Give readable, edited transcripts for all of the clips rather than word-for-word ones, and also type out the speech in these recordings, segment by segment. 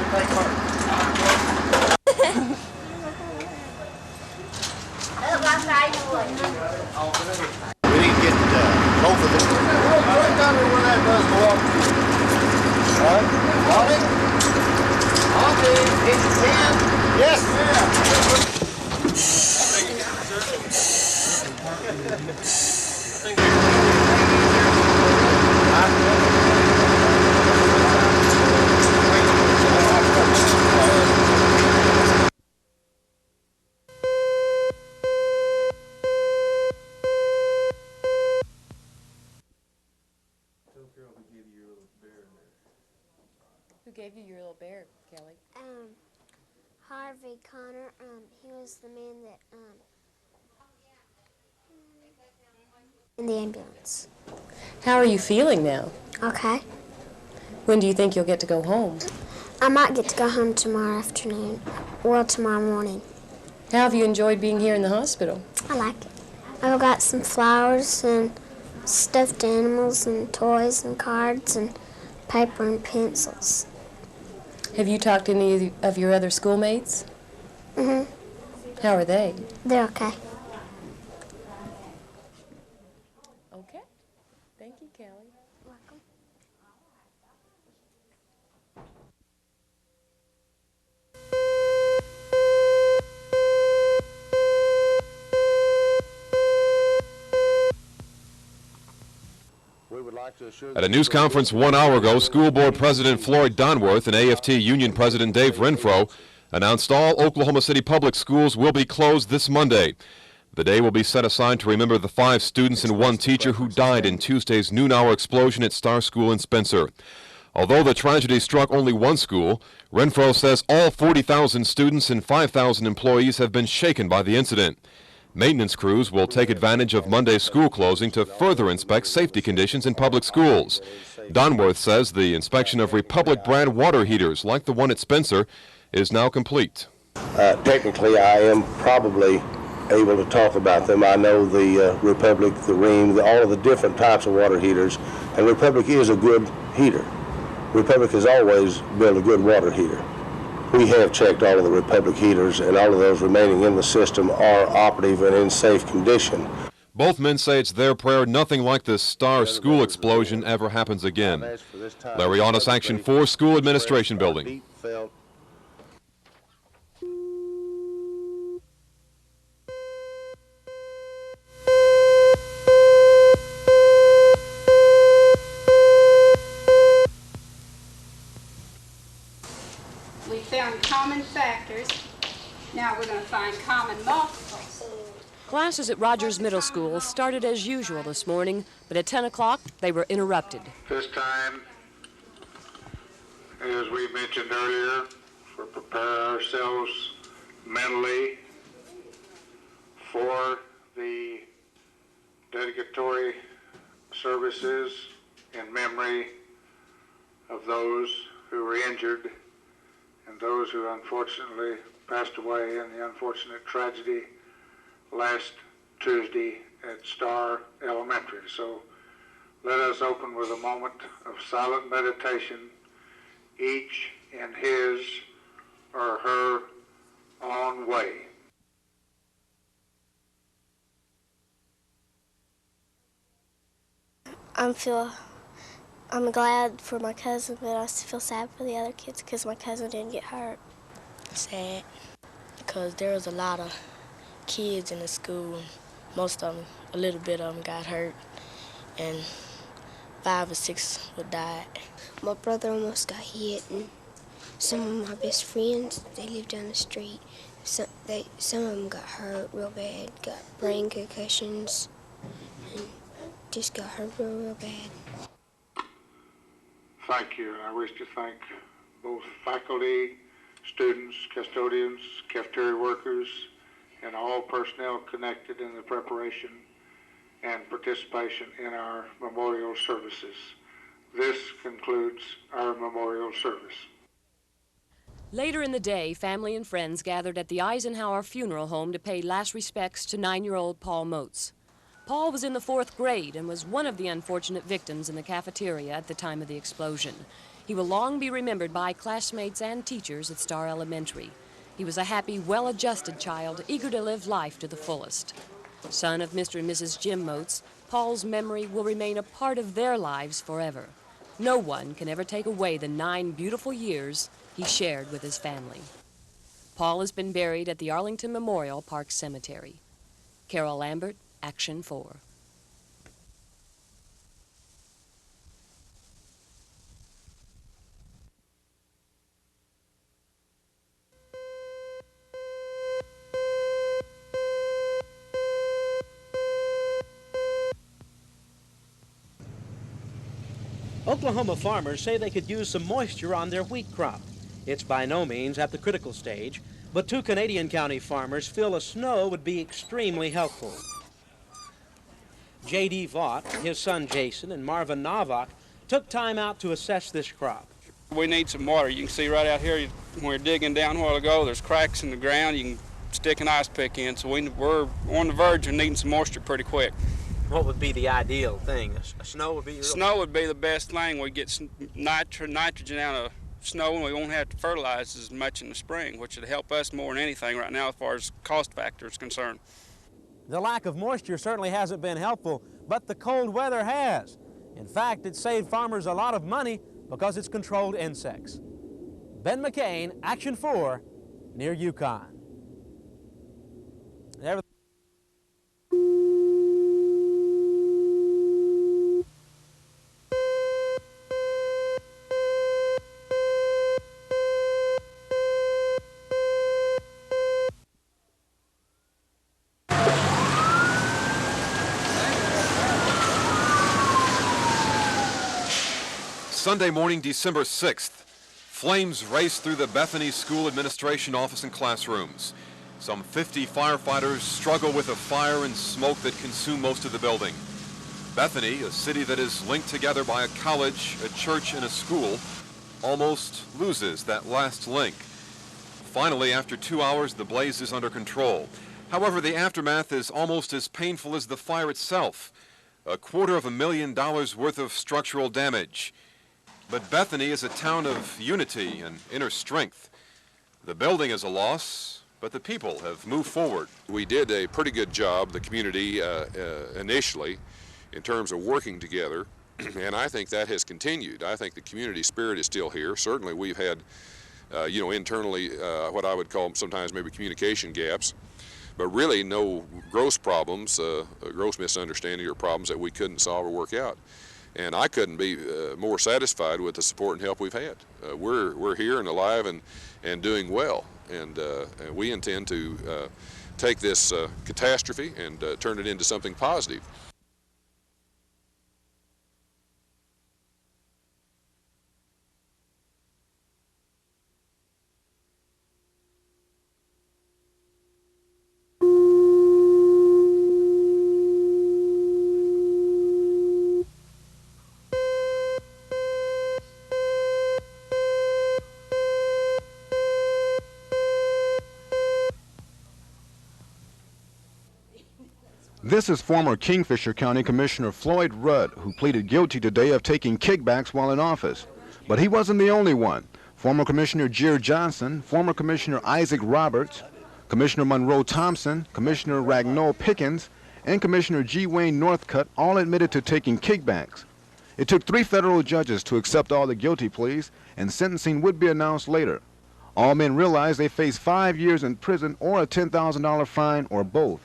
We need to get both of them. Tell me where that does belong to. All right? Auntie, hit your pen. Yes. Who gave you your little bear, Kelly? Harvey Connor. He was the man that in the ambulance. How are you feeling now? Okay. When do you think you'll get to go home? I might get to go home tomorrow afternoon. Well, tomorrow morning. How have you enjoyed being here in the hospital? I like it. I've got some flowers and stuffed animals and toys and cards and paper and pencils. Have you talked to any of your other schoolmates? Mm-hmm. How are they? They're okay. Okay. Thank you, Kelly. Welcome. At a news conference 1 hour ago, School Board President Floyd Donworth and AFT Union President Dave Renfro announced all Oklahoma City public schools will be closed this Monday. The day will be set aside to remember the 5 students and 1 teacher who died in Tuesday's noon-hour explosion at Star School in Spencer. Although the tragedy struck only 1 school, Renfro says all 40,000 students and 5,000 employees have been shaken by the incident. Maintenance crews will take advantage of Monday's school closing to further inspect safety conditions in public schools. Donworth says the inspection of Republic brand water heaters like the one at Spencer is now complete. Technically, I am probably able to talk about them. I know the Republic, the Ream, all of the different types of water heaters, and Republic is a good heater. Republic has always built a good water heater. We have checked all of the Republic heaters, and all of those remaining in the system are operative and in safe condition. Both men say it's their prayer nothing like this Star School explosion ever happens again. Larry Onus, Action 4, School Administration Building. We found common factors. Now we're going to find common multiples. Classes at Rogers Middle School started as usual this morning, but at 10 o'clock they were interrupted. This time, as we mentioned earlier, we'll prepare ourselves mentally for the dedicatory services in memory of those who were injured and those who unfortunately passed away in the unfortunate tragedy last Tuesday at Star Elementary. So let us open with a moment of silent meditation, each in his or her own way. I'm glad for my cousin, but I feel sad for the other kids because my cousin didn't get hurt. Sad because there was a lot of kids in the school. Most of them, a little bit of them got hurt, and 5 or 6 would die. My brother almost got hit, and some of my best friends, they live down the street. Some of them got hurt real bad, got brain concussions, and just got hurt real bad. Thank you. I wish to thank both faculty, students, custodians, cafeteria workers, and all personnel connected in the preparation and participation in our memorial services. This concludes our memorial service. Later in the day, family and friends gathered at the Eisenhower Funeral Home to pay last respects to 9-year-old Paul Motes. Paul was in the 4th grade and was one of the unfortunate victims in the cafeteria at the time of the explosion. He will long be remembered by classmates and teachers at Star Elementary. He was a happy, well-adjusted child, eager to live life to the fullest. Son of Mr. and Mrs. Jim Moats, Paul's memory will remain a part of their lives forever. No one can ever take away the 9 beautiful years he shared with his family. Paul has been buried at the Arlington Memorial Park Cemetery. Carol Lambert, Action 4. Oklahoma farmers say they could use some moisture on their wheat crop. It's by no means at the critical stage, but 2 Canadian county farmers feel a snow would be extremely helpful. J.D. Vaught, his son Jason, and Marvin Novak took time out to assess this crop. We need some water. You can see right out here when we're digging down a while ago, there's cracks in the ground. You can stick an ice pick in, so we're on the verge of needing some moisture pretty quick. What would be the ideal thing? Snow would be Snow would be the best thing. We get nitrogen out of snow, and we won't have to fertilize as much in the spring, which would help us more than anything right now as far as cost factor is concerned. The lack of moisture certainly hasn't been helpful, but the cold weather has. In fact, it saved farmers a lot of money because it's controlled insects. Ben McCain, Action 4, near Yukon. Sunday morning, December 6th, flames raced through the Bethany School Administration office and classrooms. Some 50 firefighters struggle with the fire and smoke that consume most of the building. Bethany, a city that is linked together by a college, a church, and a school, almost loses that last link. Finally, after 2 hours, the blaze is under control. However, the aftermath is almost as painful as the fire itself. $250,000 worth of structural damage. But Bethany is a town of unity and inner strength. The building is a loss, but the people have moved forward. We did a pretty good job, the community, initially, in terms of working together, and I think that has continued. I think the community spirit is still here. Certainly we've had, internally, what I would call sometimes maybe communication gaps, but really no gross problems, gross misunderstanding or problems that we couldn't solve or work out. And I couldn't be more satisfied with the support and help we've had. We're here and alive and doing well, and we intend to take this catastrophe and turn it into something positive. This is former Kingfisher County Commissioner Floyd Rudd, who pleaded guilty today of taking kickbacks while in office. But he wasn't the only one. Former Commissioner Jer Johnson, former Commissioner Isaac Roberts, Commissioner Monroe Thompson, Commissioner Ragnall Pickens, and Commissioner G. Wayne Northcutt all admitted to taking kickbacks. It took 3 federal judges to accept all the guilty pleas, and sentencing would be announced later. All men realized they face 5 years in prison or a $10,000 fine or both.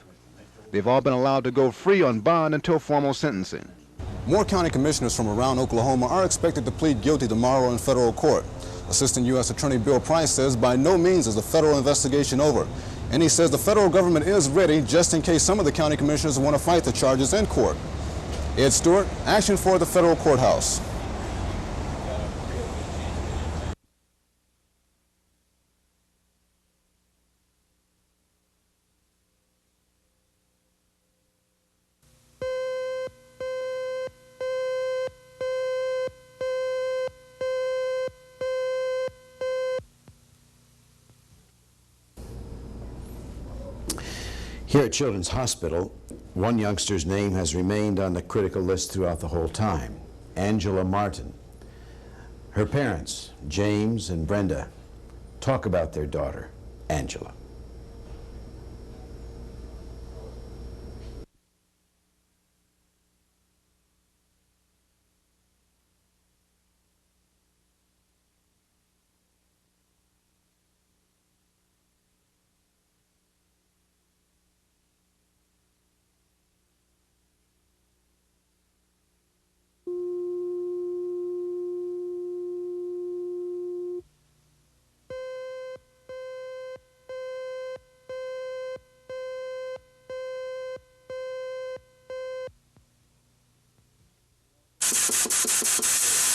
They've all been allowed to go free on bond until formal sentencing. More county commissioners from around Oklahoma are expected to plead guilty tomorrow in federal court. Assistant U.S. Attorney Bill Price says by no means is the federal investigation over. And he says the federal government is ready just in case some of the county commissioners want to fight the charges in court. Ed Stewart, Action for the Federal Courthouse. Here at Children's Hospital, one youngster's name has remained on the critical list throughout the whole time, Angela Martin. Her parents, James and Brenda, talk about their daughter, Angela.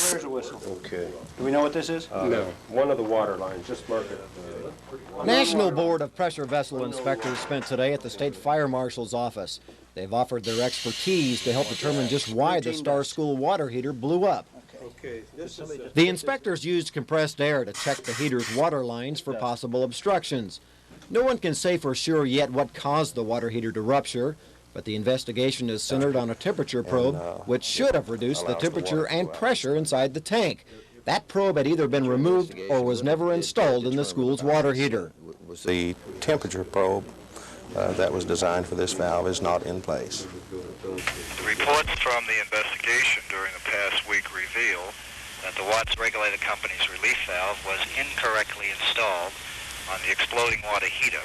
Where's the whistle? Okay. Do we know what this is? No, one of the water lines, just mark it. National Board of Pressure Vessel Inspectors spent today at the State Fire Marshal's office. They've offered their expertise to help determine just why the Star School water heater blew up. Okay. The inspectors used compressed air to check the heater's water lines for possible obstructions. No one can say for sure yet what caused the water heater to rupture, but the investigation is centered on a temperature probe, which should have reduced the temperature and pressure inside the tank. That probe had either been removed or was never installed in the school's water heater. The temperature probe that was designed for this valve is not in place. The reports from the investigation during the past week reveal that the Watts Regulated Company's relief valve was incorrectly installed on the exploding water heater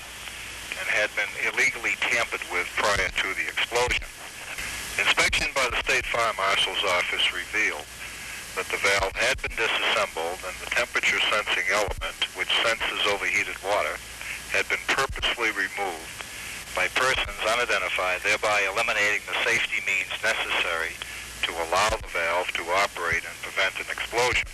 and had been illegally tampered with prior to the explosion. Inspection by the State Fire Marshal's office revealed that the valve had been disassembled and the temperature sensing element, which senses overheated water, had been purposely removed by persons unidentified, thereby eliminating the safety means necessary to allow the valve to operate and prevent an explosion.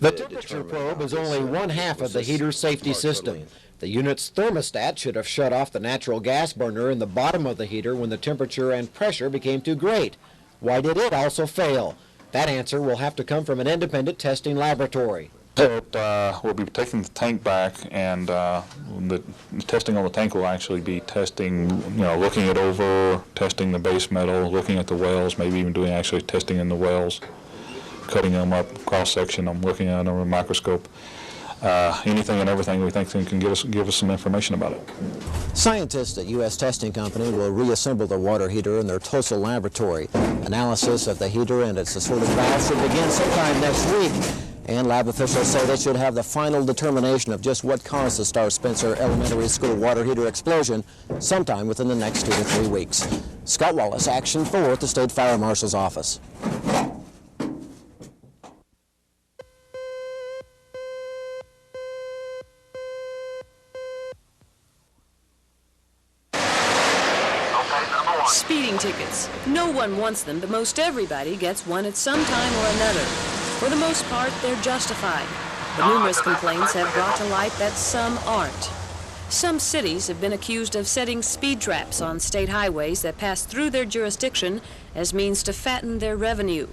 The temperature probe is only one half of the heater's safety system. The unit's thermostat should have shut off the natural gas burner in the bottom of the heater when the temperature and pressure became too great. Why did it also fail? That answer will have to come from an independent testing laboratory. We'll be taking the tank back, and the testing on the tank will actually be testing, looking it over, testing the base metal, looking at the wells, maybe even doing actually testing in the wells, cutting them up cross-section, I'm looking at them under a microscope. Anything and everything we think can give us some information about it. Scientists at U.S. Testing Company will reassemble the water heater in their Tulsa laboratory. Analysis of the heater and its assorted valves should begin sometime next week. And lab officials say they should have the final determination of just what caused the Star Spencer Elementary School water heater explosion sometime within the next 2 to 3 weeks. Scott Wallace, Action 4 at the State Fire Marshal's office. Speeding tickets. No one wants them, but most everybody gets one at some time or another. For the most part, they're justified. But numerous complaints have brought to light that some aren't. Some cities have been accused of setting speed traps on state highways that pass through their jurisdiction as means to fatten their revenue.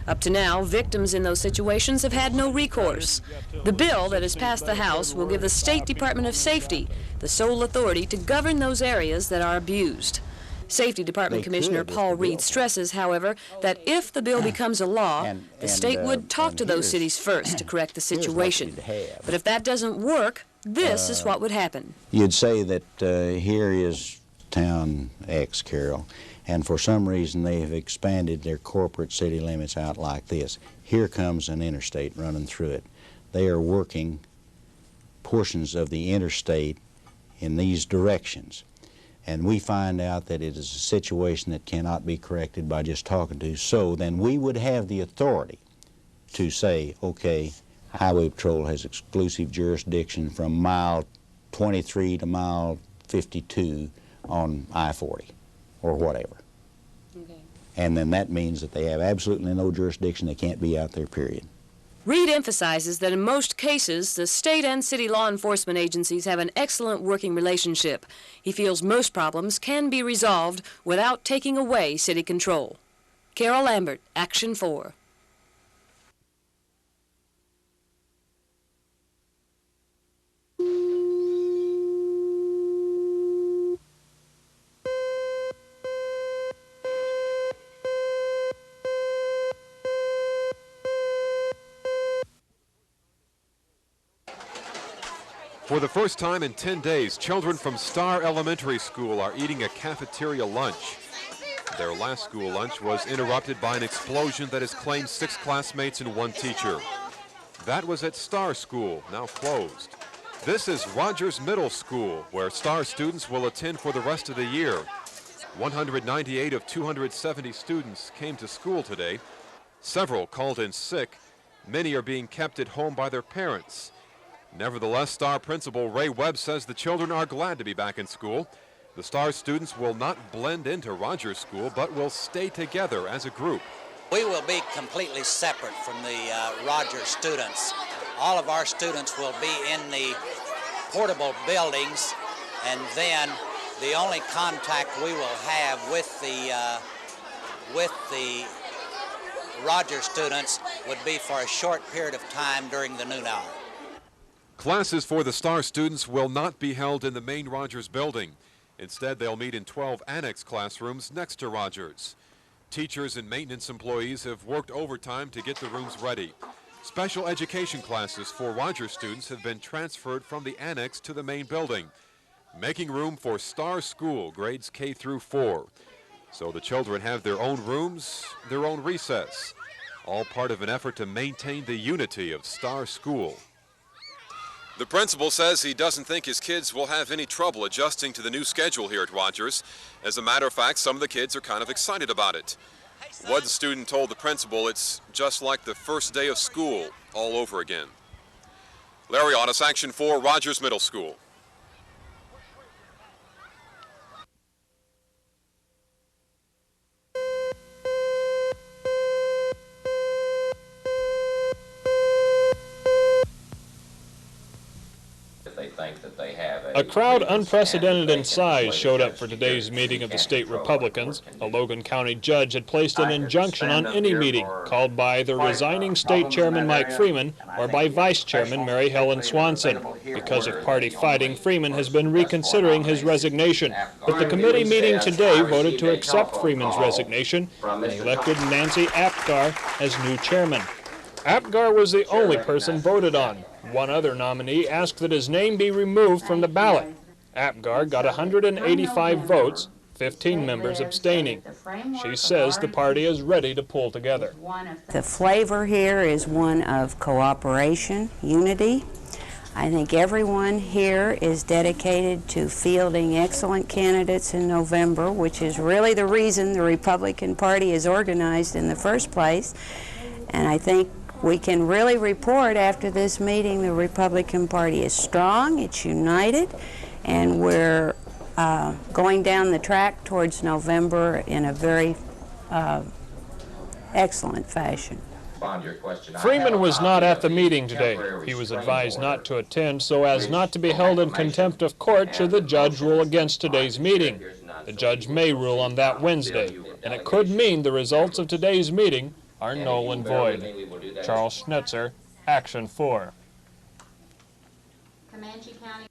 Up to now, victims in those situations have had no recourse. The bill that has passed the House will give the State Department of Safety the sole authority to govern those areas that are abused. Safety Department Commissioner Paul Reed stresses, however, that if the bill becomes a law, the state would talk to those cities first to correct the situation. But if that doesn't work, this is what would happen. You'd say that here is town X, Carroll, and for some reason they have expanded their corporate city limits out like this. Here comes an interstate running through it. They are working portions of the interstate in these directions. And we find out that it is a situation that cannot be corrected by just talking to, so then we would have the authority to say, okay, Highway Patrol has exclusive jurisdiction from mile 23 to mile 52 on I-40 or whatever. Okay. And then that means that they have absolutely no jurisdiction, they can't be out there, period. Reed emphasizes that in most cases, the state and city law enforcement agencies have an excellent working relationship. He feels most problems can be resolved without taking away city control. Carol Lambert, Action 4. For the first time in 10 days, children from Star Elementary School are eating a cafeteria lunch. Their last school lunch was interrupted by an explosion that has claimed 6 classmates and 1 teacher. That was at Star School, now closed. This is Rogers Middle School, where Star students will attend for the rest of the year. 198 of 270 students came to school today. Several called in sick. Many are being kept at home by their parents. Nevertheless, Star Principal Ray Webb says the children are glad to be back in school. The Star students will not blend into Rogers School, but will stay together as a group. We will be completely separate from the Rogers students. All of our students will be in the portable buildings, and then the only contact we will have with the Rogers students would be for a short period of time during the noon hour. Classes for the Star students will not be held in the main Rogers building. Instead, they'll meet in 12 annex classrooms next to Rogers. Teachers and maintenance employees have worked overtime to get the rooms ready. Special education classes for Rogers students have been transferred from the annex to the main building, making room for Star School grades K through 4. So the children have their own rooms, their own recess, all part of an effort to maintain the unity of Star School. The principal says he doesn't think his kids will have any trouble adjusting to the new schedule here at Rogers. As a matter of fact, some of the kids are kind of excited about it. One student told the principal it's just like the first day of school all over again. Larry Otis, Action 4, Rogers Middle School. A crowd unprecedented in size showed up for today's meeting of the state Republicans. A Logan County judge had placed an injunction on any meeting called by the resigning state chairman Mike Freeman or by vice chairman Mary Helen Swanson. Because of party fighting, Freeman has been reconsidering his resignation. But the committee meeting today voted to accept Freeman's resignation and elected Nancy Apgar as new chairman. Apgar was the only person voted on. One other nominee asked that his name be removed from the ballot. Apgar got 185 votes, 15 members abstaining. She says the party is ready to pull together. The flavor here is one of cooperation, unity. I think everyone here is dedicated to fielding excellent candidates in November, which is really the reason the Republican Party is organized in the first place. And I think we can really report after this meeting the Republican Party is strong, it's united, and we're going down the track towards November in a very excellent fashion. Freeman was not at the meeting today. He was advised not to attend so as not to be held in contempt of court should the judge rule against today's meeting. The judge may rule on that Wednesday, and it could mean the results of today's meeting are null and void. Charles Schnitzer, Action 4. Comanche County.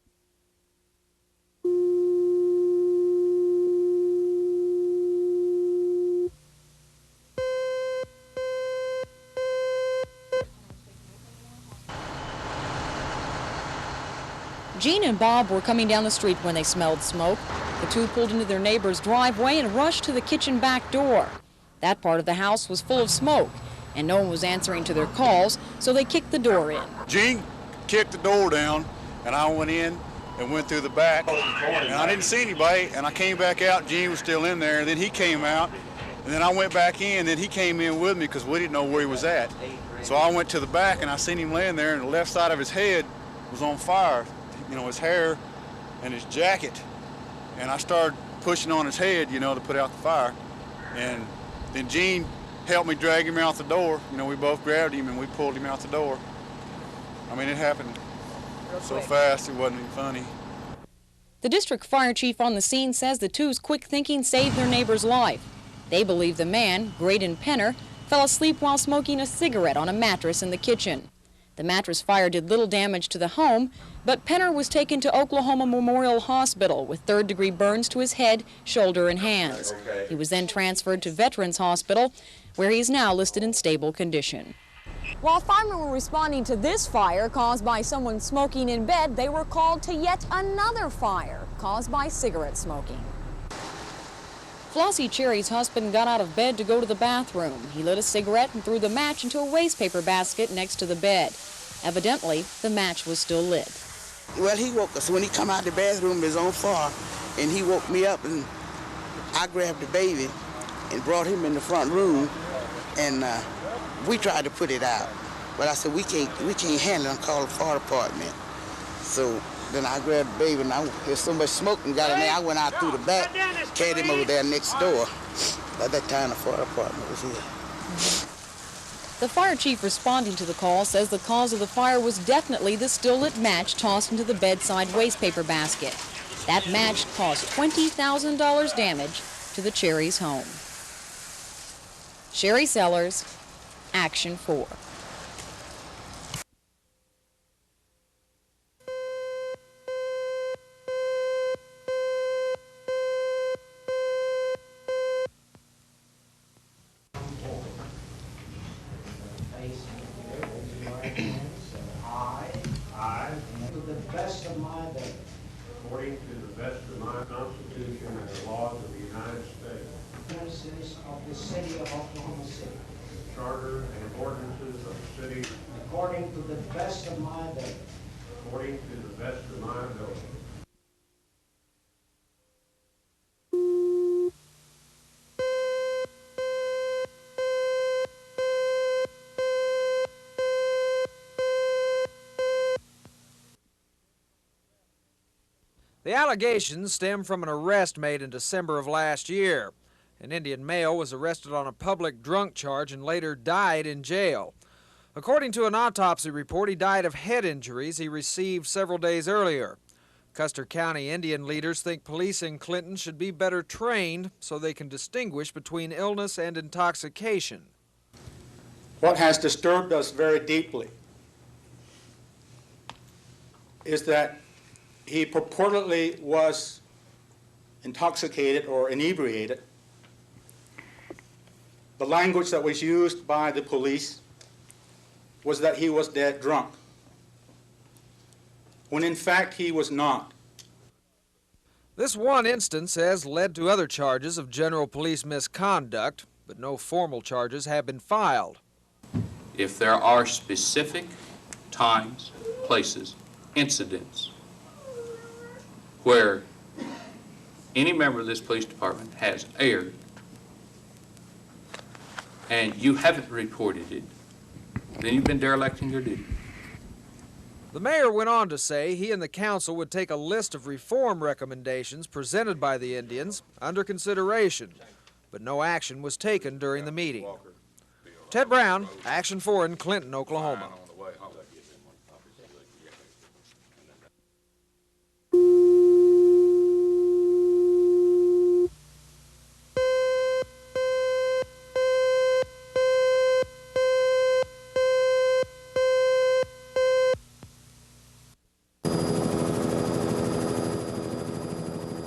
Jean and Bob were coming down the street when they smelled smoke. The two pulled into their neighbor's driveway and rushed to the kitchen back door. That part of the house was full of smoke, and no one was answering to their calls, so they kicked the door in. Gene kicked the door down, and I went in and went through the back, and I didn't see anybody, and I came back out. Gene was still in there, and then he came out, and then I went back in, and then he came in with me because we didn't know where he was at. So I went to the back, and I seen him laying there, and the left side of his head was on fire, you know, his hair and his jacket, and I started pushing on his head, you know, to put out the fire, and then Gene helped me drag him out the door. You know, we both grabbed him and we pulled him out the door. I mean, it happened so fast it wasn't even funny. The district fire chief on the scene says the two's quick thinking saved their neighbor's life. They believe the man, Graydon Penner, fell asleep while smoking a cigarette on a mattress in the kitchen. The mattress fire did little damage to the home, but Penner was taken to Oklahoma Memorial Hospital with third-degree burns to his head, shoulder, and hands. He was then transferred to Veterans Hospital, where he is now listed in stable condition. While firemen were responding to this fire caused by someone smoking in bed, they were called to yet another fire caused by cigarette smoking. Flossie Cherry's husband got out of bed to go to the bathroom. He lit a cigarette and threw the match into a waste paper basket next to the bed. Evidently, the match was still lit. Well, he woke us when he come out the bathroom, is on fire, and he woke me up, and I grabbed the baby and brought him in the front room, and we tried to put it out. But I said, we can't handle it, and call the fire department. So then I grabbed the baby, and there's so much smoke and got in there, I went out through the back, carried him over there next door. By that time, the fire department was here. The fire chief responding to the call says the cause of the fire was definitely the still-lit match tossed into the bedside waste paper basket. That match caused $20,000 damage to the Cherry's home. Sherry Sellers, Action 4. According to the best of my Constitution and the laws of the United States. Of the city of Oklahoma City. The Charter and ordinances of the city. According to the best of my ability. According to the best of my ability. The allegations stem from an arrest made in December of last year. An Indian male was arrested on a public drunk charge and later died in jail. According to an autopsy report, he died of head injuries he received several days earlier. Custer County Indian leaders think police in Clinton should be better trained so they can distinguish between illness and intoxication. What has disturbed us very deeply is that he purportedly was intoxicated or inebriated. The language that was used by the police was that he was dead drunk, when in fact he was not. This one instance has led to other charges of general police misconduct, but no formal charges have been filed. If there are specific times, places, incidents where any member of this police department has erred and you haven't reported it, then you've been derelicting your duty. The mayor went on to say he and the council would take a list of reform recommendations presented by the Indians under consideration, but no action was taken during the meeting. Ted Brown, Action 4 in Clinton, Oklahoma.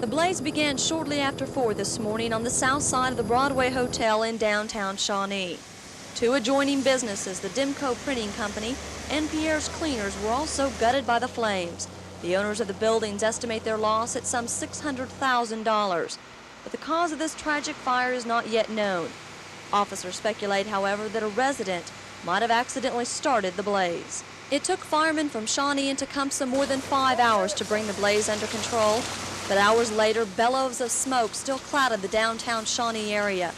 The blaze began shortly after 4 this morning on the south side of the Broadway Hotel in downtown Shawnee. Two adjoining businesses, the Dimco Printing Company and Pierre's Cleaners, were also gutted by the flames. The owners of the buildings estimate their loss at some $600,000. But the cause of this tragic fire is not yet known. Officers speculate, however, that a resident might have accidentally started the blaze. It took firemen from Shawnee and Tecumseh more than 5 hours to bring the blaze under control. But hours later, bellows of smoke still clouded the downtown Shawnee area.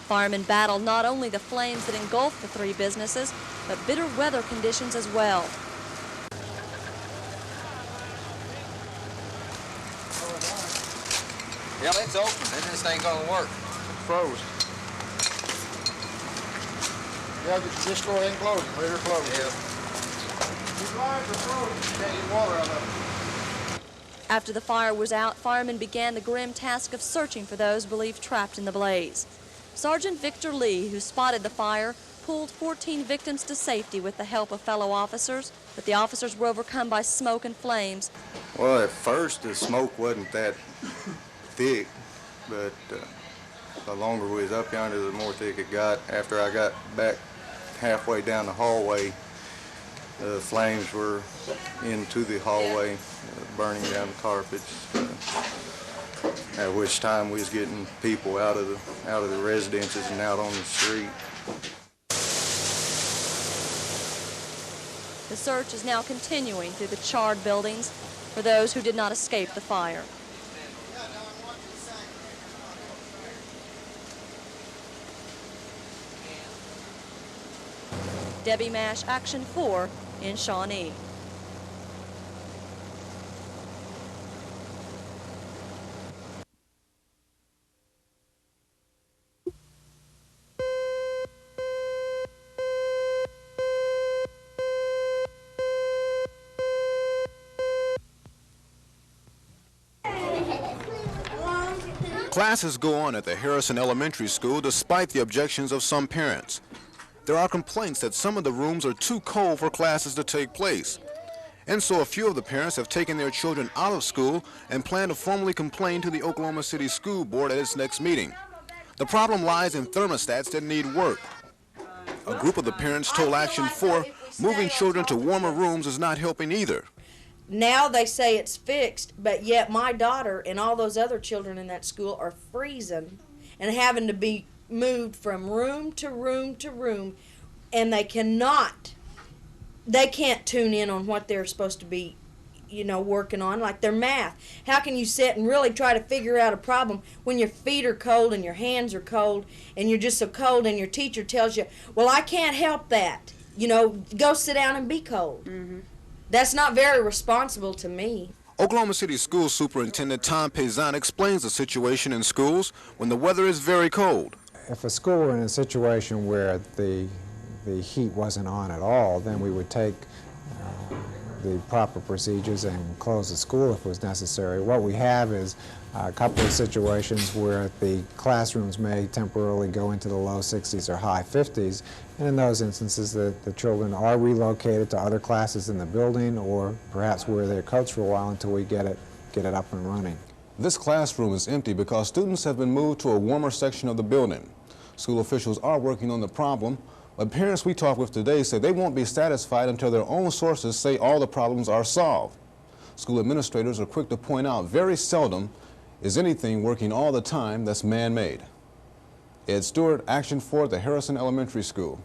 Firemen battled not only the flames that engulfed the three businesses, but bitter weather conditions as well. Yeah, it's open. Then this ain't gonna work. It froze. Yeah, just go ahead and close it. Let her close. Yeah. These lines are frozen. You can't get water out of them. After the fire was out, firemen began the grim task of searching for those believed trapped in the blaze. Sergeant Victor Lee, who spotted the fire, pulled 14 victims to safety with the help of fellow officers, but the officers were overcome by smoke and flames. Well, at first the smoke wasn't that thick, but the longer we was up yonder, the more thick it got. After I got back halfway down the hallway, the flames were into the hallway, burning down the carpets. At which time we was getting people out of the residences and out on the street. The search is now continuing through the charred buildings for those who did not escape the fire. Debbie Mash, Action 4 in Shawnee. Classes go on at the Harrison Elementary School despite the objections of some parents. There are complaints that some of the rooms are too cold for classes to take place. And so a few of the parents have taken their children out of school and plan to formally complain to the Oklahoma City School Board at its next meeting. The problem lies in thermostats that need work. A group of the parents told Action 4 moving children to warmer rooms is not helping either. Now they say it's fixed, but yet my daughter and all those other children in that school are freezing and having to be moved from room to room to room, and they can't tune in on what they're supposed to be, working on, like their math. How can you sit and really try to figure out a problem when your feet are cold and your hands are cold and you're just so cold, and your teacher tells you, well, I can't help that. Go sit down and be cold. Mm-hmm. That's not very responsible to me. Oklahoma City School Superintendent Paysan explains the situation in schools when the weather is very cold. If a school were in a situation where the heat wasn't on at all, then we would take the proper procedures and close the school if it was necessary. What we have is a couple of situations where the classrooms may temporarily go into the low 60s or high 50s, and in those instances the children are relocated to other classes in the building, or perhaps where they're coached for a while until we get it up and running. This classroom is empty because students have been moved to a warmer section of the building. School officials are working on the problem, but parents we talked with today say they won't be satisfied until their own sources say all the problems are solved. School administrators are quick to point out very seldom is anything working all the time that's man-made. Ed Stewart, Action 4 at the Harrison Elementary School.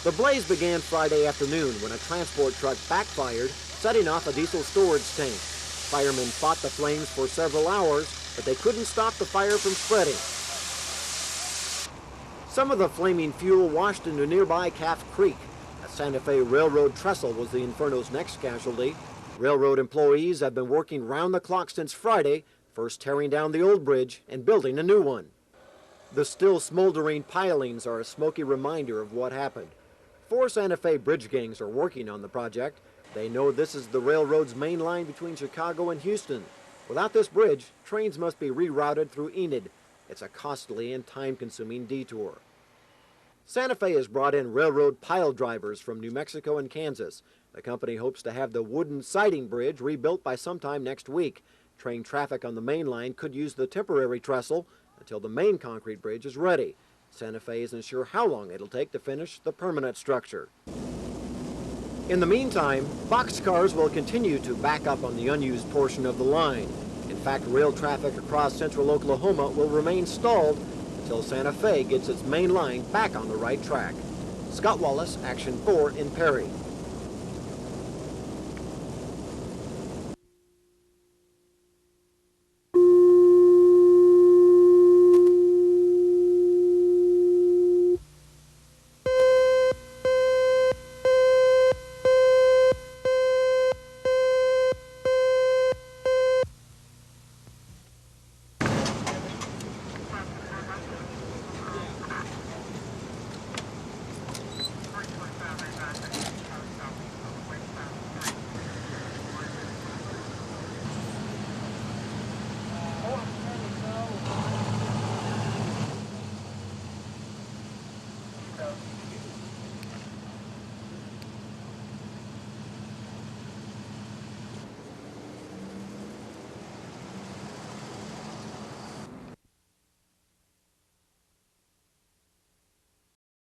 The blaze began Friday afternoon when a transport truck backfired, setting off a diesel storage tank. Firemen fought the flames for several hours, but they couldn't stop the fire from spreading. Some of the flaming fuel washed into nearby Calf Creek. A Santa Fe Railroad trestle was the inferno's next casualty. Railroad employees have been working round the clock since Friday, first tearing down the old bridge and building a new one. The still smoldering pilings are a smoky reminder of what happened. 4 Santa Fe bridge gangs are working on the project. They know this is the railroad's main line between Chicago and Houston. Without this bridge, trains must be rerouted through Enid. It's a costly and time-consuming detour. Santa Fe has brought in railroad pile drivers from New Mexico and Kansas. The company hopes to have the wooden siding bridge rebuilt by sometime next week. Train traffic on the main line could use the temporary trestle until the main concrete bridge is ready. Santa Fe isn't sure how long it'll take to finish the permanent structure. In the meantime, boxcars will continue to back up on the unused portion of the line. In fact, rail traffic across central Oklahoma will remain stalled until Santa Fe gets its main line back on the right track. Scott Wallace, Action 4 in Perry.